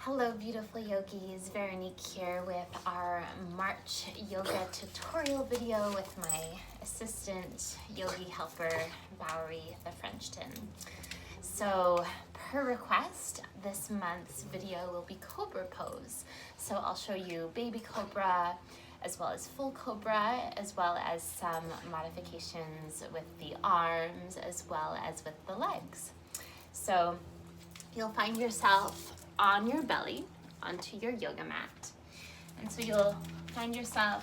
Hello beautiful yogis, Veronique here with our March yoga tutorial video with my assistant yogi helper, Bowery the Frenchton. So per request, this month's video will be Cobra Pose. So I'll show you baby cobra, as well as full cobra, as well as some modifications with the arms, as well as with the legs. So you'll find yourself on your belly, onto your yoga mat. And so you'll find yourself,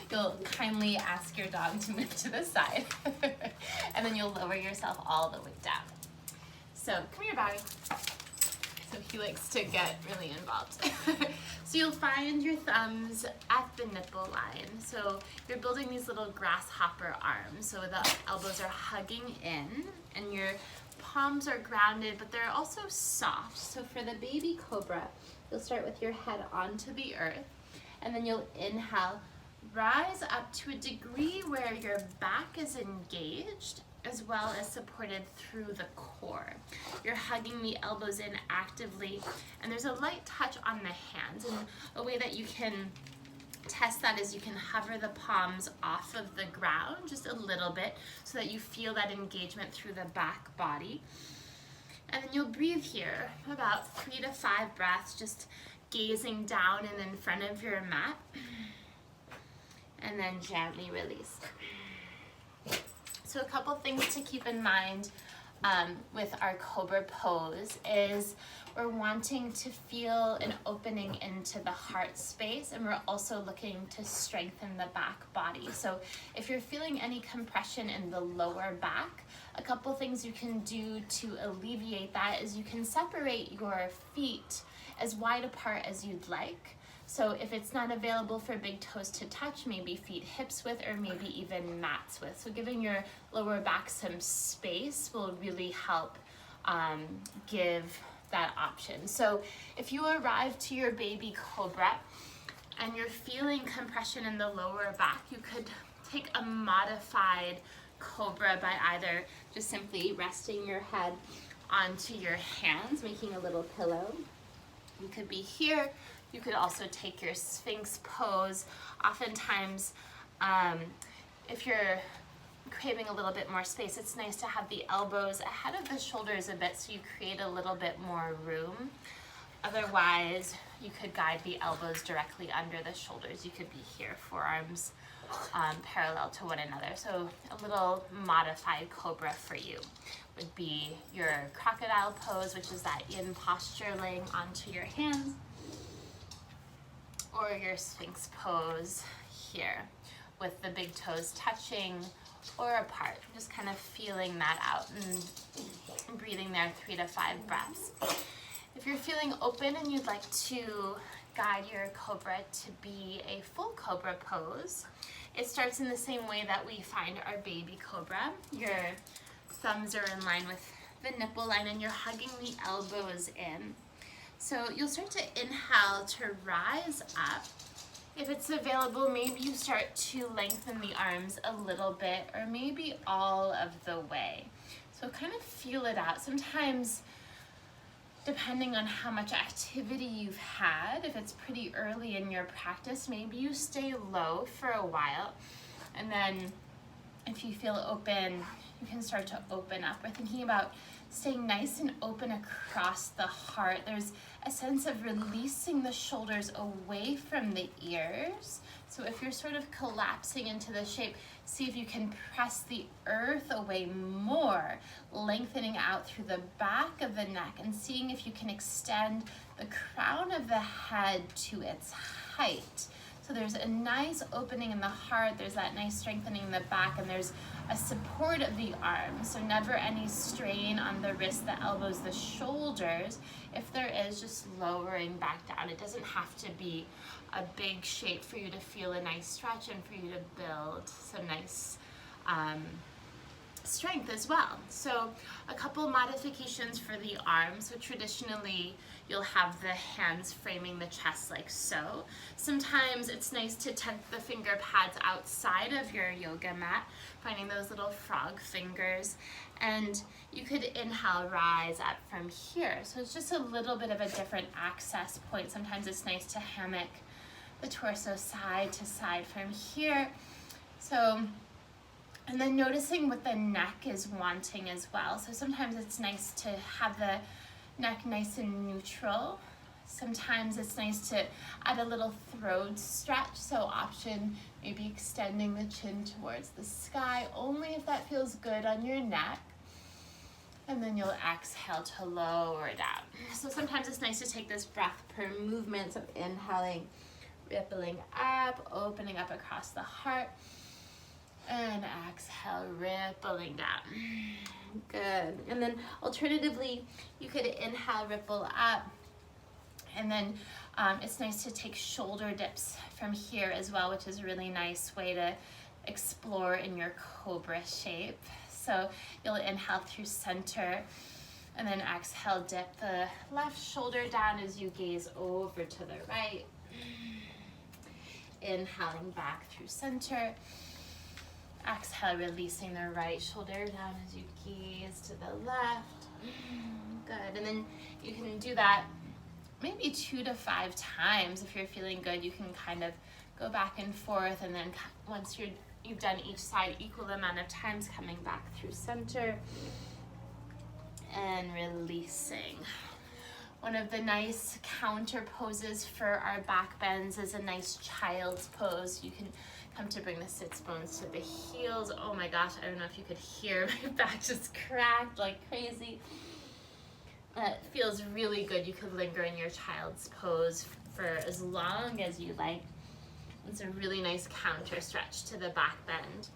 you'll kindly ask your dog to move to the side, and then you'll lower yourself all the way down. So come here, Bobby. So he likes to get really involved. So you'll find your thumbs at the nipple line. So you're building these little grasshopper arms. So the elbows are hugging in and your palms are grounded, but they're also soft. So for the baby cobra, you'll start with your head onto the earth, and then you'll inhale, rise up to a degree where your back is engaged, as well as supported through the core. You're hugging the elbows in actively, and there's a light touch on the hands. And a way that you can test that is you can hover the palms off of the ground just a little bit so that you feel that engagement through the back body. And then you'll breathe here about 3 to 5 breaths, just gazing down and in front of your mat, and then gently release. So a couple things to keep in mind with our Cobra Pose is we're wanting to feel an opening into the heart space, and we're also looking to strengthen the back body. So if you're feeling any compression in the lower back, a couple things you can do to alleviate that is you can separate your feet as wide apart as you'd like. So if it's not available for big toes to touch, maybe feet hips width or maybe even mats width. So giving your lower back some space will really help give that option. So if you arrive to your baby cobra and you're feeling compression in the lower back, you could take a modified cobra by either just simply resting your head onto your hands, making a little pillow. You could be here. You could also take your Sphinx pose. Oftentimes, if you're craving a little bit more space, it's nice to have the elbows ahead of the shoulders a bit so you create a little bit more room. Otherwise, you could guide the elbows directly under the shoulders. You could be here, forearms parallel to one another. So a little modified cobra for you would be your crocodile pose, which is that in posture laying onto your hands, or your Sphinx pose here with the big toes touching or apart, just kind of feeling that out and breathing there 3 to 5 breaths. If you're feeling open and you'd like to guide your cobra to be a full cobra pose, it starts in the same way that we find our baby cobra. Your thumbs are in line with the nipple line and you're hugging the elbows in. So you'll start to inhale to rise up. If it's available, maybe you start to lengthen the arms a little bit or maybe all of the way. So kind of feel it out. Sometimes, depending on how much activity you've had, if it's pretty early in your practice, maybe you stay low for a while. And then if you feel open, you can start to open up. We're thinking about staying nice and open across the heart. There's a sense of releasing the shoulders away from the ears. So if you're sort of collapsing into the shape, see if you can press the earth away more, lengthening out through the back of the neck and seeing if you can extend the crown of the head to its height. So there's a nice opening in the heart, there's that nice strengthening in the back, and there's a support of the arms. So never any strain on the wrists, the elbows, the shoulders. If there is, just lowering back down. It doesn't have to be a big shape for you to feel a nice stretch and for you to build some nice strength as well. So a couple modifications for the arms. So traditionally you'll have the hands framing the chest like so. Sometimes it's nice to tent the finger pads outside of your yoga mat, finding those little frog fingers. And you could inhale, rise up from here. So it's just a little bit of a different access point. Sometimes it's nice to hammock the torso side to side from here. So, and then noticing what the neck is wanting as well. So sometimes it's nice to have the neck nice and neutral. Sometimes it's nice to add a little throat stretch. So option maybe extending the chin towards the sky, only if that feels good on your neck. And then you'll exhale to lower down. So sometimes it's nice to take this breath per movement. So inhaling, rippling up, opening up across the heart. And exhale, rippling down. Good. And then alternatively, you could inhale, ripple up. And then it's nice to take shoulder dips from here as well, which is a really nice way to explore in your cobra shape. So you'll inhale through center, and then exhale, dip the left shoulder down as you gaze over to the right. Inhaling back through center. Exhale, releasing the right shoulder down as you gaze to the left. Good. And then you can do that maybe 2 to 5 times. If you're feeling good, you can kind of go back and forth, and then once you've done each side equal amount of times, coming back through center and releasing. One of the nice counter poses for our back bends is a nice child's pose. You can come to bring the sits bones to the heels. Oh my gosh, I don't know if you could hear my back just cracked like crazy. It feels really good. You could linger in your child's pose for as long as you like. It's a really nice counter stretch to the back bend.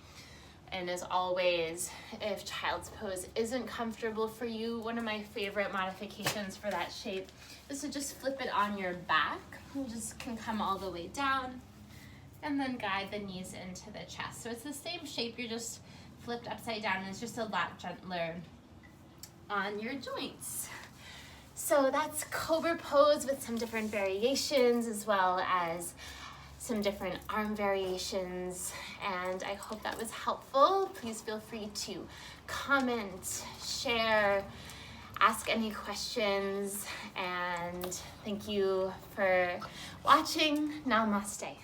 And as always, if child's pose isn't comfortable for you, one of my favorite modifications for that shape is to just flip it on your back. You just can come all the way down and then guide the knees into the chest. So it's the same shape, you're just flipped upside down, and it's just a lot gentler on your joints. So that's Cobra Pose with some different variations, as well as some different arm variations, and I hope that was helpful. Please feel free to comment, share, ask any questions, and thank you for watching. Namaste.